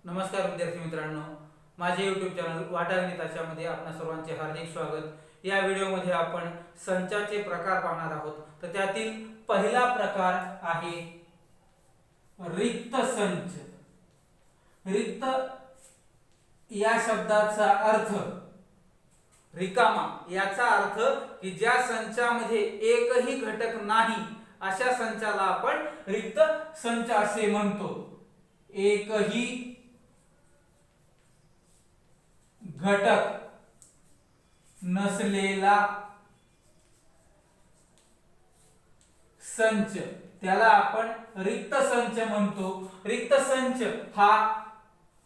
नमस्कार विद्यार्थी मित्रांनो, माझे YouTube चॅनल वाटा गणिताच्यामध्ये आपणा सर्वांचे हार्दिक स्वागत। या व्हिडिओमध्ये आपण संचाचे प्रकार पाहणार आहोत। तर त्यातील पहिला प्रकार आहे रिक्त संच। रिक्त या शब्दाचा अर्थ रिकामा, याचा अर्थ की ज्या संचामध्ये एकही घटक नाही अशा संचाला आपण रिक्त संच असे म्हणतो। एकही घटक नसलेला संच त्याला आपण रिक्त संच म्हणतो। रिक्त संच हा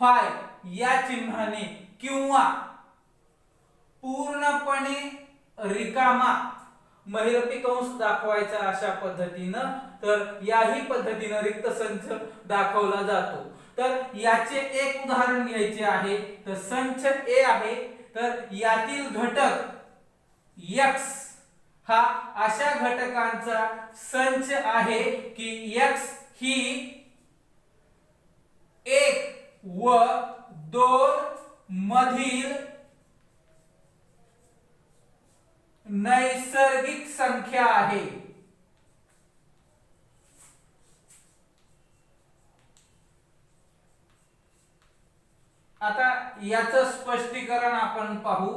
फाय या चिन्हाने किंवा पूर्णपणे रिकामा महिरपी कंस दाखवायचा अशा पद्धतीनं, तर याही पद्धतीनं रिक्त संच दाखवला जातो। तर याचे एक उदाहरण घ्यायचे आहे, तर संच ए आहे, तर यातील घटक x हा अशा घटकांचा संच आहे की x ही 1 व 2 मधील नैसर्गिक संख्या आहे। आता याचं स्पष्टीकरण आपण पाहू।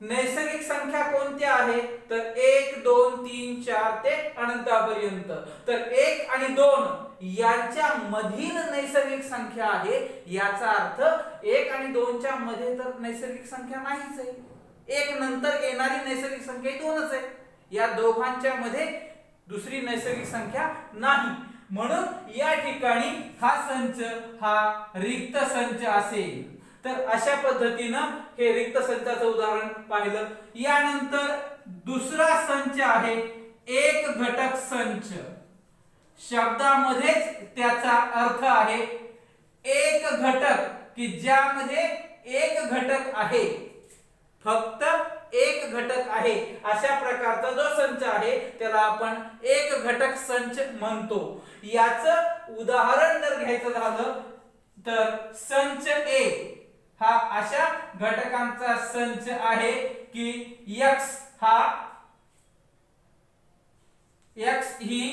नैसर्गिक संख्या कोणत्या आहे, तर 1 2 3 4 ते अनंतापर्यंत। तर 1 आणि 2 यांच्या मधील नैसर्गिक संख्या आहे, याचा अर्थ 1 आणि 2 च्या मध्ये तर नैसर्गिक संख्या नाहीच आहे। 1 नंतर येणारी नैसर्गिक संख्या 2च आहे, या दोघांच्या मध्ये दुसरी नैसर्गिक संख्या नाही, म्हणून या ठिकाणी हा संच हा रिक्त संच असेल। तर अशा पद्धतीनं हे रिक्त संचाचं उदाहरण पाहिलं। यानंतर दुसरा संच आहे एक घटक संच। शब्दामध्येच त्याचा अर्थ आहे एक घटक की ज्यामध्ये एक घटक आहे, फक्त एक घटक आहे, अशा प्रकारचा जो संच आहे त्याला आपण एक घटक संच म्हणतो। याचं उदाहरण जर घ्यायचं झालं तर संच ए हा अशा घटकांचा संच आहे की x ही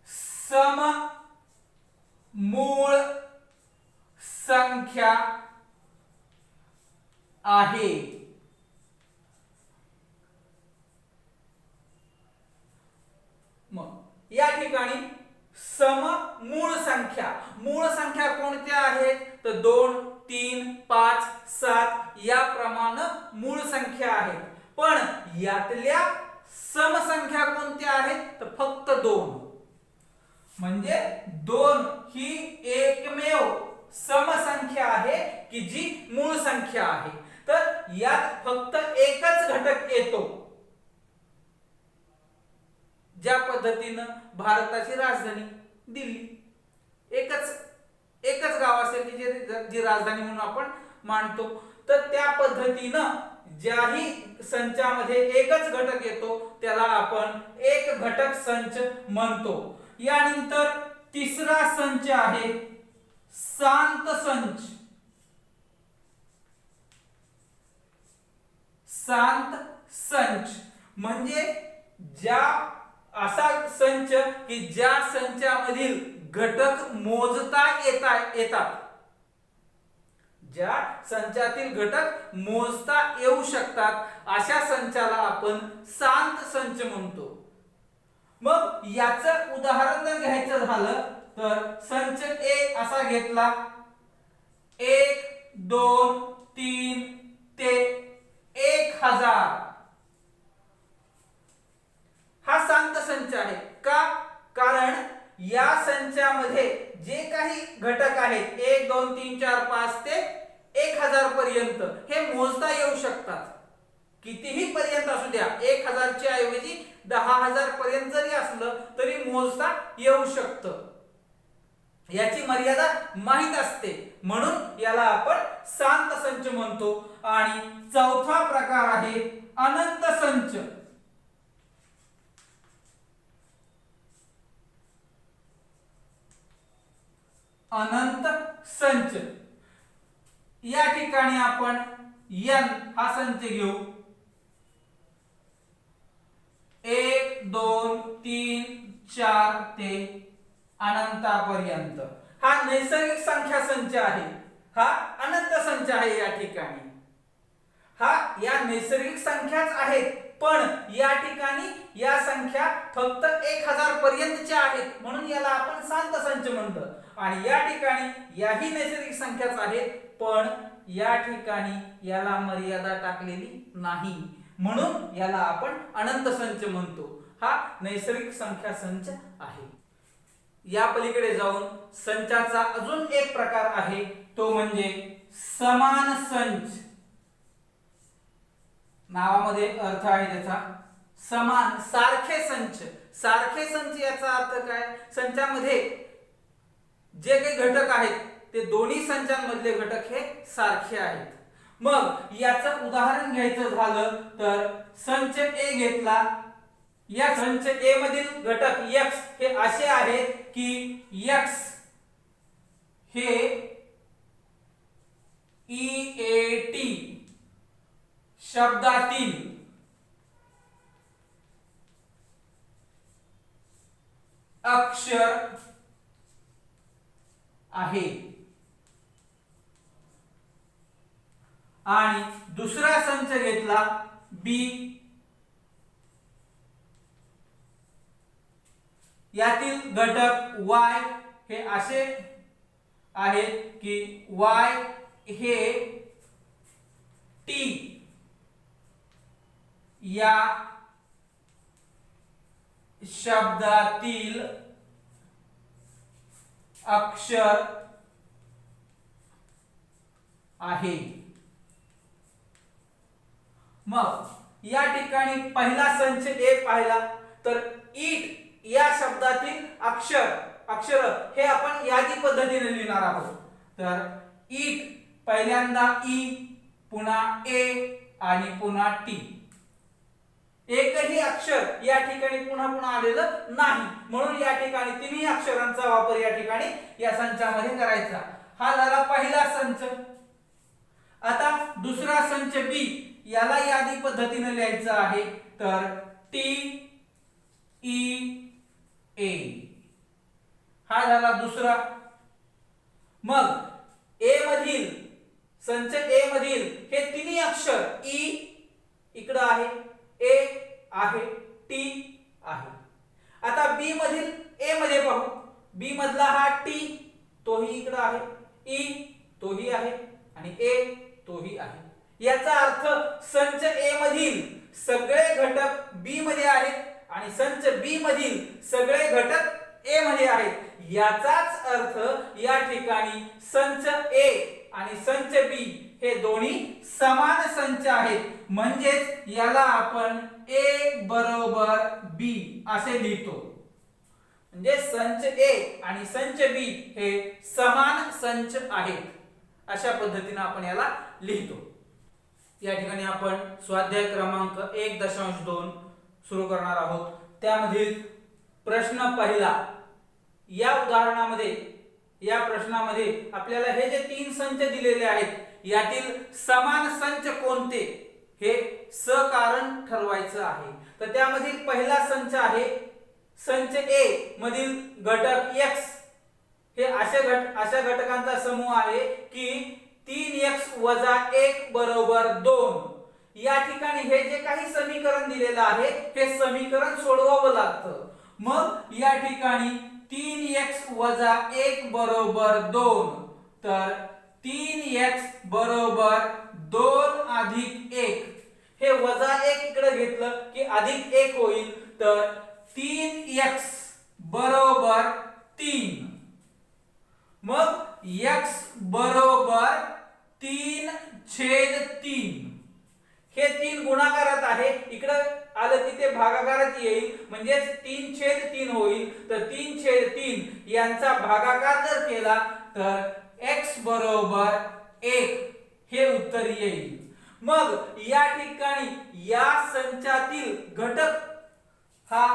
सममूळ संख्या आहे। मग या ठिकाणी सममूळ संख्या, मूळ संख्या कोणत्या आहेत, तर 2 3 5 7 या प्रमाणे मूळ संख्या आहेत। पण यातल्या समसंख्या कोणत्या आहेत, तर फक्त 2। म्हणजे 2 ही एकमेव समसंख्या आहे की जी मूळ संख्या आहे। तर यात फक्त एकच घटक येतो। ज्या पद्धतीनं भारताची राजधानी दिल्ली, एकच गाव असेल की जी राजधानी म्हणून आपण मानतो, तर त्या पद्धतीनं ज्याही संचामध्ये एकच घटक येतो त्याला आपण एक घटक संच म्हणतो। यानंतर तिसरा संच आहे शांत संच। शांत संच म्हणजे असा संच की ज्या संचामधील घटक मोजता येतात, ज्या संचातील घटक मोजता येऊ शकतात, अशा संचाला आपण शांत संच म्हणतो। मग याचं उदाहरण जर घ्यायचं झालं तर संच ए असा घेतला, 1 2 3 ते 1000 हा शांत संच आहे। का? कारण या संचामध्ये जे काही घटक आहेत 1 2 3 4 5 ते 1000 पर्यंत हे मोजता येऊ शकतात। कितीही पर्यंत असू द्या, 1000 च्या ऐवजी 10000 पर्यंत जरी असलं तरी मोजता येऊ शकतं। याची मर्यादा माहित असते, म्हणून याला आपण शांत संच म्हणतो। आणि चौथा प्रकार आहे अनंत संच। अनंत संच। या ठिकाणी आपण n हा संच घेऊ, 1 2 3 4 ते अनंतापर्यंत हा नैसर्गिक संख्या संच आहे, हा अनंत संच आहे। या ठिकाणी हा या नैसर्गिक संख्याच आहेत, पण या ठिकाणी या संख्या फक्त 1000 पर्यंतच्या आहेत, म्हणून याला आपण शांत संच म्हणतो। आणि या ठिकाणी याही नैसर्गिक संख्याच आहेत, पण या ठिकाणी याला मर्यादा टाकलेली नाही, म्हणून याला आपण अनंत संच म्हणतो। हा नैसर्गिक संख्या संच आहे। या पलीकडे जाऊन संचाचा अजून एक प्रकार आहे, तो म्हणजे समान संच। नावामध्ये अर्थ आहे त्याचा समान, सारखे संच। सारखे संच याचा अर्थ काय? संचामध्ये जे काही घटक आहेत ते दोन्ही संचांमधले घटक हे सारखे आहेत। मग याचं उदाहरण घ्यायचं झालं तर संच ए घेतला, या संच ए मधील घटक x हे असे आहेत की x हे EAT शब्दातील अक्षर आहे, आणि दुसरा संच घेतला B, यातील घटक y हे असे आहेत की y हे t या शब्दातील अक्षर आहे। मग या ठिकाणी पहिला संच ए पाहिला तर ईट या शब्दातील अक्षर हे आपण यादी पद्धतीने लिहिणार आहोत। तर ईट पहिल्यांदा ई, पुन्हा ए आणि पुन्हा टी। एकही अक्षर या ठिकाणी पुन्हा पुन्हा आलेलं नाही, म्हणून या ठिकाणी तिन्ही अक्षरांचा वापर या ठिकाणी या संचामध्ये करायचा। हा झाला पहिला संच। आता दुसरा संच बी, याला यादी पद्धतीने लिहायचं आहे। तर टी ई ए हा झाला दुसरा। मग ए मधील संच ए मधील हे तिन्ही अक्षर ई इकडे आहे, ए आहे, टी आहे। आता बी मधील ए मध्ये पाहू, बी मधला हा टी तोही इकडे आहे, ई तोही आहे आणि ए तोही आहे। याचा अर्थ संच ए मधील सगळे घटक बी मध्ये आहेत आणि संच बी मधील सगळे घटक ए मध्ये आहेत। याचाच अर्थ या ठिकाणी संच ए आणि संच बी हे दोन्ही समान संच आहेत, म्हणजेच याला आपण ए बरोबर बी असे लिहितो। म्हणजे संच ए आणि संच बी हे समान संच आहेत, अशा पद्धतीने आपण याला लिहितो। या ठिकाणी आपण स्वाध्याय क्रमांक 1.2 सुरू करणार आहोत। त्यामधील प्रश्न पहिला, या उदाहरणामध्ये या प्रश्नामध्ये आपल्याला हे जे 3 संच दिलेले आहेत यातील समान संच कोणते हे सकारण ठरवायचं आहे। तर त्यामधील पहिला संच आहे संच ए मधील घटक x हे अशा घटकांचा समूह आहे की 3x - 1 बरोबर 2। या ठिकाणी हे जे काही समीकरण दिलेलं आहे हे समीकरण सोडवावं लागतं। मग या ठिकाणी 3x - 1 बरोबर 2, तर 3x बरोबर 2 अधिक 1, हे -1 इकडे घेतलं की अधिक 1 होईल, तर 3x बरोबर 3। मग x बरोबर 3/3, हे 3 गुणाकारात आहे, इकडे आलं की ते भागाकारात येईल, म्हणजे 3/3 होईल। तर 3/3 यांचा भागाकार जर केला तर x बरोबर 1 हे उत्तर येईल। मग या ठिकाणी या संचातील घटक हा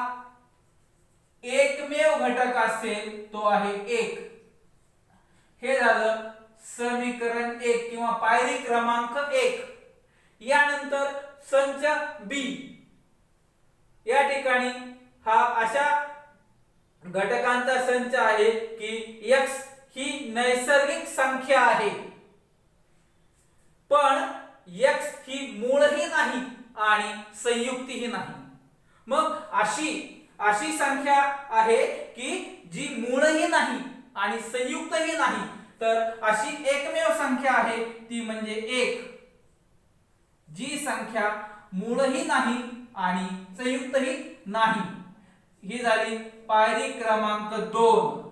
एकमेव घटक असेल तो आहे 1। हे झालं समीकरण 1 किंवा पायरी क्रमांक 1. यानंतर संच बी, या ठिकाणी हा अशा घटकांचा संच आहे की x ही नैसर्गिक संख्या आहे, पण x ही मूळही नाही आणि संयुक्तही नाही. मग अशी संख्या आहे की जी मूळही नाही आणि संयुक्तही नाही, तर अशी एकमेव संख्या आहे ती म्हणजे 1. जी संख्या मूळही नाही आणि संयुक्तही नाही. ही झाली पायरी क्रमांक 2.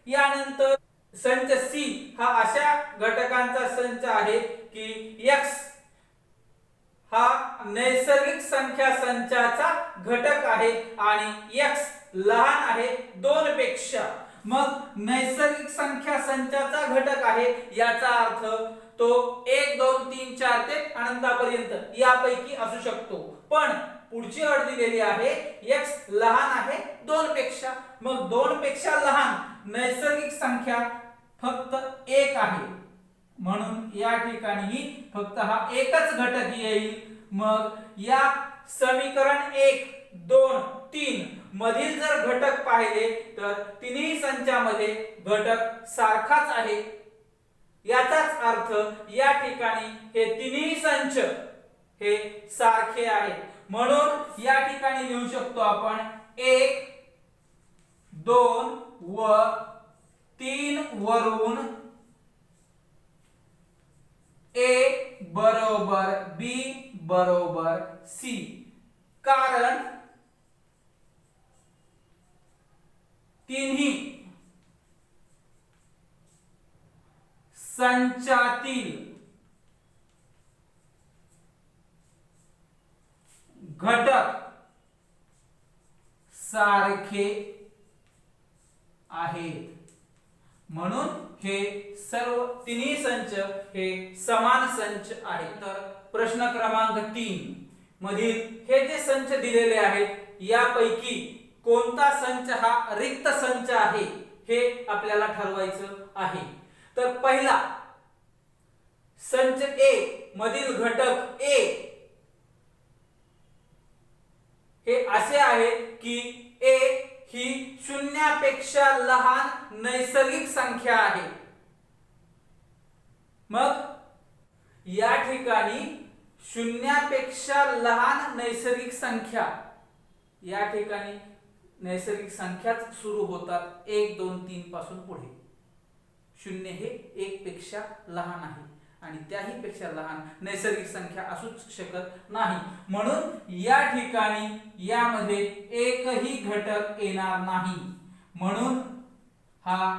यानंतर संच सी हा अशा घटकांचा संच आहे की x हा नैसर्गिक संख्या संचाचा घटक आहे आणि x लहान आहे 2 पेक्षा. मग नैसर्गिक संख्या संचाचा घटक आहे याचा अर्थ तो 1 2 3 4 ते अनंतापर्यंत यापैकी असू शकतो. पण पुढची अट दिलेली आहे x लहान आहे 2 पेक्षा. मग 2 पेक्षा लहान नैसर्गिक संख्या फक्त 1 आहे, म्हणून या ठिकाणी फक्त हा एकच घटक येईल. मग या समीकरण 1 2 3 मधील जर घटक पाहिले तर तिन्ही संचामध्ये घटक सारखाच आहे. याचाच अर्थ या ठिकाणी हे तिन्ही संच हे सारखे आहेत. म्हणून या ठिकाणी लिहू शकतो आपण 1 2 व 3 वरून A बरोबर B बरोबर C, कारण तिन्ही संचातील घटक सारखे आहेत, म्हणून हे सर्व तिन्ही संच हे समान संच आहेत. तर प्रश्न क्रमांक 3 मधील हे जे संच दिलेले आहेत यापैकी कोणता संच हा रिक्त संच आहे हे आपल्याला ठरवायचं आहे. तर पहिला संच A मधील घटक A हे असे आहे की A ही शून्यापेक्षा लहान नैसर्गिक संख्या आहे. मग या ठिकाणी शून्यापेक्षा लहान नैसर्गिक संख्या, या ठिकाणी नैसर्गिक संख्याच सुरू होतात 1 2 3 पासून पुढे. 0 हे 1 पेक्षा लहान आहे आणि त्याही पेक्षा लहान नैसर्गिक संख्या असूच शकत नाही. म्हणून या ठिकाणी यामध्ये एकही घटक येणार नाही, म्हणून हा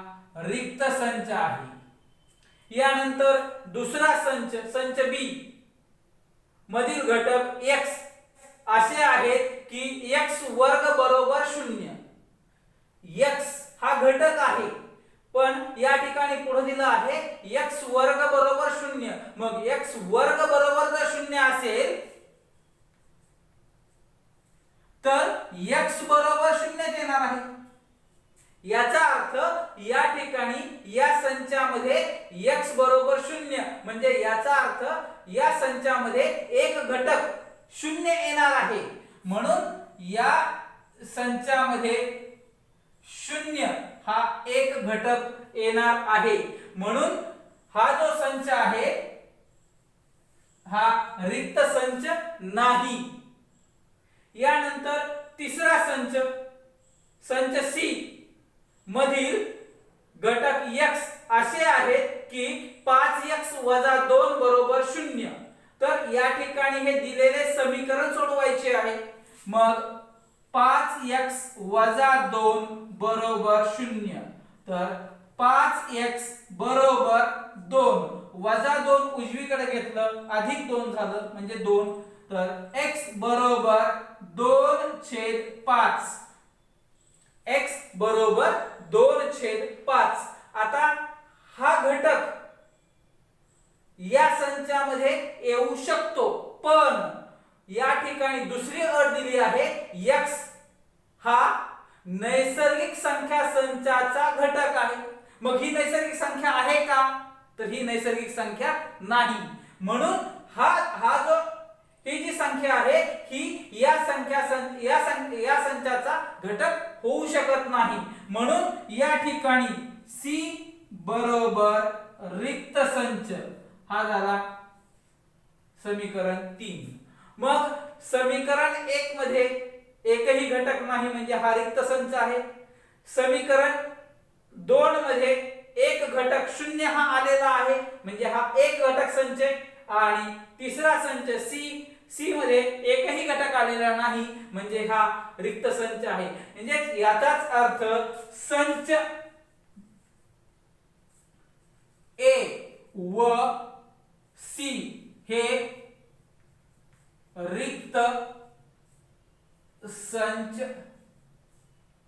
रिक्त संच आहे. यानंतर दुसरा संच, संच बी मधील घटक x असे आहेत की x वर्ग बरोबर 0. x हा घटक आहे, पण या ठिकाणी पुढे दिला आहे x वर्ग बरोबर 0. मग x वर्ग बरोबर जर 0 असेल तर x बरोबर 0 येणार आहे. याचा अर्थ या ठिकाणी या संचामध्ये x बरोबर 0 म्हणजे याचा अर्थ या संचामध्ये एक घटक 0 येणार आहे. म्हणून या संचामध्ये 0 हा एक घटक येणार आहे. म्हणून हा जो संच आहे हा रिक्त संच नाही. यानंतर तिसरा संच, संच सी मधील घटक x असे आहेत की 5x 2 बरोबर 0. तर या ठिकाणी हे दिलेले समीकरण सोडवायचे आहे. मग 5x 2 बरोबर 0. तर 5x बरोबर 2 2 उजवीकडे घेतलं अधिक 2 झालं म्हणजे 2. तर x बरोबर 2/5. x बरोबर 2/5. आता हा घटक या संचामध्ये येऊ शकतो, पण या ठिकाणी दुसरी अट दिली आहे x हा नैसर्गिक संख्या संचाचा घटक आहे. मग ही नैसर्गिक संख्या आहे का? तर ही नैसर्गिक संख्या नाही. म्हणून हा जो ही जी संख्या आहे ही या संचाचा घटक होऊ शकत नाही. म्हणून या ठिकाणी C बरोबर रिक्त संच हा झाला समीकरण 3. मग समीकरण 1 मध्ये एकही घटक नाही म्हणजे हा रिक्त संच आहे. समीकरण 2 मध्ये एक घटक 0 हा आलेला आहे म्हणजे हा एक घटक संच आहे. आणि तिसरा संच सी मध्ये एकही घटक आलेला नाही म्हणजे हा रिक्त संच आहे. म्हणजे याचाच अर्थ संच ए व सी हे रिक्त संच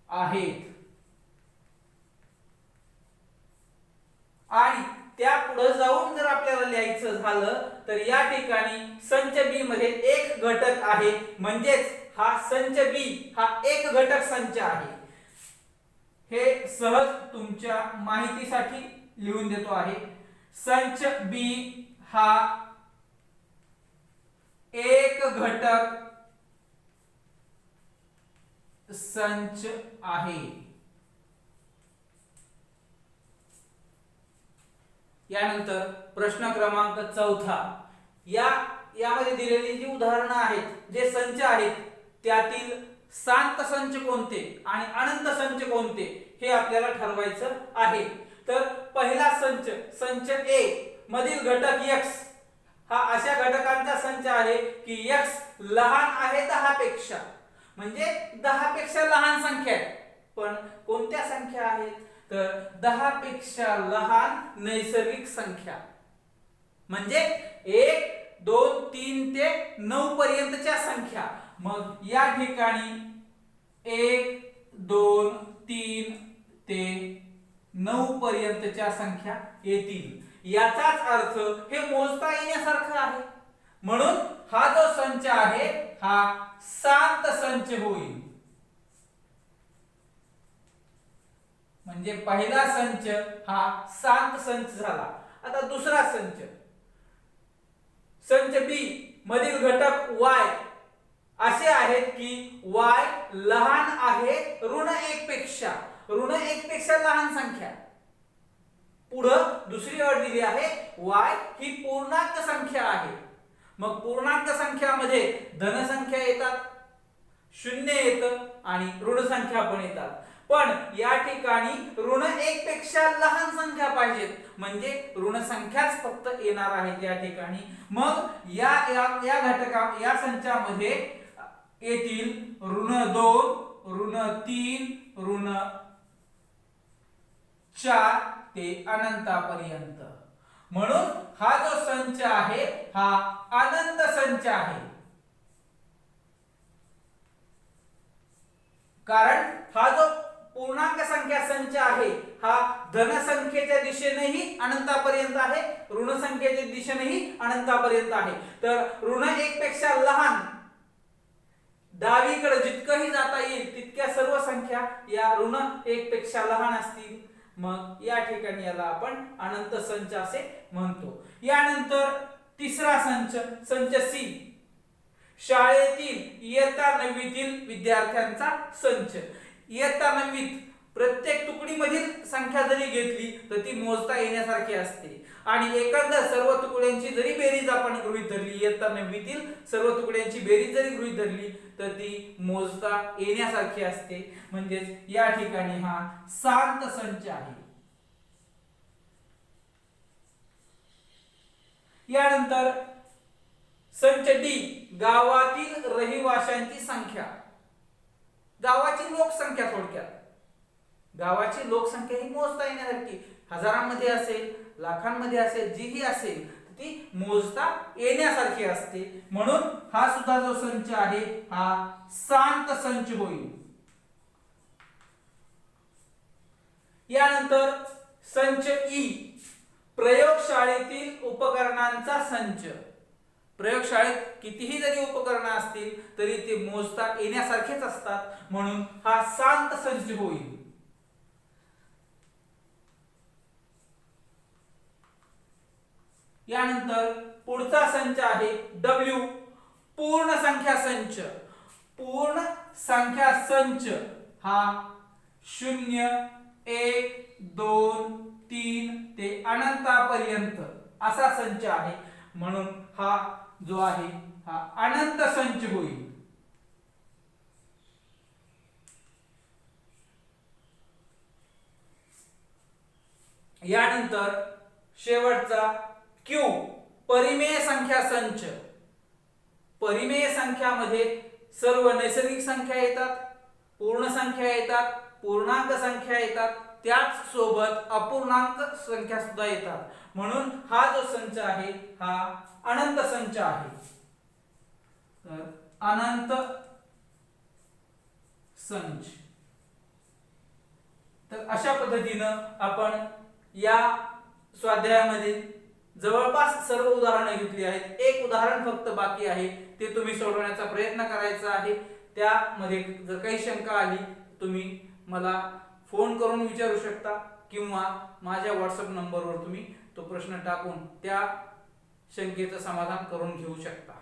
आहेत. आणि त्या पुढे जाऊन जर आपल्याला लिहायचं झालं तर या ठिकाणी संच बी मध्ये एक घटक आहे म्हणजेच हा संच बी हा एक घटक संच आहे. हे सहज तुमच्या माहितीसाठी लिहून देतो आहे. संच बी हा एक घटक संच आहे. यानंतर प्रश्न क्रमांक 4 यामध्ये दिलेली जी उदाहरणं आहेत जे संच आहेत त्यातील शांत संच कोणते आणि अनंत संच कोणते हे आपल्याला ठरवायचं आहे. तर पहिला संच ए मधील घटक x हा अशा घटकांचा संच आहे की x लहान आहे 10 पेक्षा म्हणजे 10 पेक्षा लहान संख्या आहे. पण कोणत्या संख्या आहेत? तर 10 पेक्षा लहान नैसर्गिक संख्या म्हणजे 1 2 3 ते 9 पर्यंतच्या संख्या. मग या ठिकाणी 1 2 3 ते 9 पर्यंतच्या संख्या येतील. याचाच अर्थ हे मोजता येण्यासारखं आहे. म्हणून हा जो संच आहे हा शांत संच होईल. म्हणजे पहिला संच हा शांत संच झाला. आता दुसरा संच बी मधील घटक y असे आहेत की y लहान आहे ऋण 1 पेक्षा लहान संख्या. पुढं दुसरी अट दिली आहे y ही पूर्णांक संख्या आहे. मग पूर्णांक संख्यामध्ये धन संख्या येतात, शून्य येतं आणि ऋण संख्या पण येतात. पण या ठिकाणी ऋण 1 पेक्षा लहान संख्या पाहिजेत म्हणजे ऋण संख्याच फक्त येणार आहेत या ठिकाणी. मग या संचामध्ये येतील ऋण 2 ऋण 3 ऋण 4 ते अनंतापर्यंत. म्हणून हा जो संच आहे हा अनंत संच आहे. कारण हा जो पूर्णांक संख्या संच आहे हा धन संख्येच्या दिशेनेही अनंतापर्यंत आहे, ऋण संख्येच्या दिशेनेही अनंतापर्यंत आहे. तर ऋण 1 पेक्षा लहान डावीकडे जितकंही जाता येईल तितक्या सर्व संख्या या ऋण 1 पेक्षा लहान असतील. मग या ठिकाणी याला आपण अनंत संच असे म्हणतो. यानंतर तिसरा संच सी शाळेतील इयत्ता 9वीतील विद्यार्थ्यांचा संच. इयत्ता 9वीत प्रत्येक तुकडीमधील संख्या जरी घेतली तर ती मोजता येण्यासारखी असते. आणि एकंदर सर्व तुकड्यांची जरी बेरीज आपण गृहीत धरली, इयत्ता 9वीतील सर्व तुकड्यांची बेरीज जरी गृहीत धरली तर ती मोजता येण्यासारखी असते. म्हणजेच या ठिकाणी हा शांत संच आहे. यानंतर संच डी गावातील रहिवाशांची संख्या. गावाची लोकसंख्या, थोडक्यात गावाची लोकसंख्या ही मोजता येण्यासारखी हजारांमध्ये असेल, लाखांमध्ये असेल, जीही असेल ती मोजता येण्यासारखी असते. म्हणून हा सुद्धा जो संच आहे हा शांत संच होईल. यानंतर संच ई प्रयोगशाळेतील उपकरणांचा संच. प्रयोगशाळेत कितीही जरी उपकरणे असतील तरी ते मोजता येण्यासारखेच असतात. म्हणून हा शांत संच होईल. यानंतर पुढचा संच आहे W, पूर्ण संख्या संच. पूर्ण संख्या संच हा 0 1 2 3 ते अनंतापर्यंत असा संच आहे. म्हणून हा जो आहे हा अनंत संच होईल. यानंतर शेवटचा Q, परिमेय संख्या संच. परिमेय संख्यामध्ये सर्व नैसर्गिक संख्या येतात, पूर्ण संख्या येतात, पूर्णांक संख्या येतात, त्याच सोबत अपूर्णांक संख्या सुद्धा येतात. म्हणून हा जो संच आहे हा अनंत संच आहे. तर अनंत संच. तर अशा पद्धतीनं आपण या स्वाध्यायामध्ये जवळपास सर्व उदाहरणे घेतली आहेत. एक उदाहरण फक्त बाकी आहे, ते तुम्ही सोडवण्याचा प्रयत्न करायचा आहे. त्यामध्ये जर काही शंका आली तुम्ही मला फोन करून विचारू शकता किंवा माझ्या व्हॉट्सअप नंबरवर तुम्ही तो प्रश्न टाकून त्या शंकेचं समाधान करून घेऊ शकता.